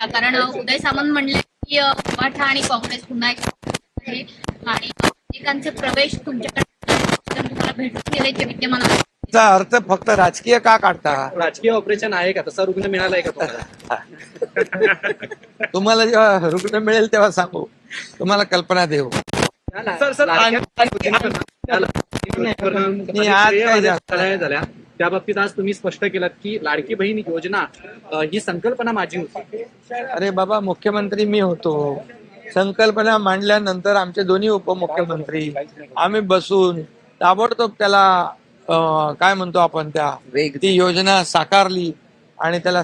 कारण उदय सामंत म्हणले की मराठा आणि काँग्रेस पुन्हा एकत्र आहे आणि अनेकांचे प्रवेश तुमच्याकडे तुम्हाला भेटून गेल्याचे विद्यमान आहे. चा अर्थ फक्त राजकीय का काढता? राजकीय ऑपरेशन आहे का? तसा रुग्ण मिळालाय का तुम्हाला? तुम्हाला जेव्हा रुग्ण मिळेल तेव्हा सांगू, तुम्हाला कल्पना देऊ. मी आज काय जास्त झाल्या त्या बाबतीत आज तुम्ही स्पष्ट केलात की लाडकी बहीण योजना ही संकल्पना माझी होती. अरे बाबा, मुख्यमंत्री मी होतो. संकल्पना मांडल्यानंतर आमचे दोन्ही उपमुख्यमंत्री आम्ही बसून ताबडतोब त्याला काय म्हणतो आपण त्या ती योजना साकारली आणि त्याला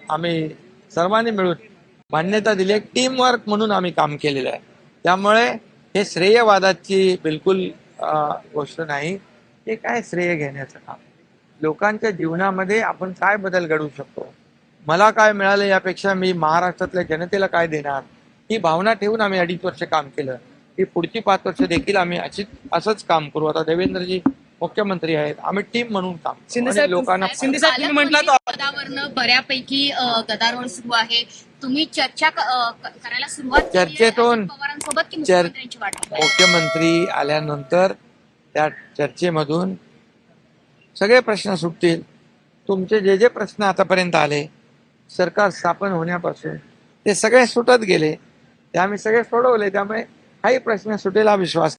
आम्ही सर्वांनी मिळून मान्यता दिली. एक टीम वर्क म्हणून आम्ही काम केलेलं आहे. त्यामुळे हे श्रेयवादाची बिलकुल गोष्ट नाही. हे काय श्रेय घेण्याचं काम. लोकांच्या जीवनामध्ये आपण काय बदल घडवू शकतो, मला काय मिळालं यापेक्षा मी महाराष्ट्रातल्या जनतेला काय देणार, ही भावना ठेवून आम्ही 2.5 वर्ष काम केलं. ही पुढची 5 वर्ष देखील आम्ही असंच काम करू. आता देवेंद्रजी मुख्यमंत्री आहेत, आम्ही टीम म्हणून काम करू. लोकांना पदावरनं बऱ्यापैकी गदारोळ सुरू आहे. तुम्ही चर्चा करायला सुरुवात केली आहे चर्चेतून पवारांसोबत की मुख्यमंत्र्यांची वाट बघताय? मुख्यमंत्री आल्यानंतर त्या चर्चेमधून सगळे प्रश्न सुटतील. तुमचे जे जे प्रश्न आतापर्यंत आले सरकार स्थापन होण्यापासून ते सगळे सुटत गेले, ते आम्ही सगळे सोडवले. त्यामुळे काही प्रश्न सुटेल हा विश्वास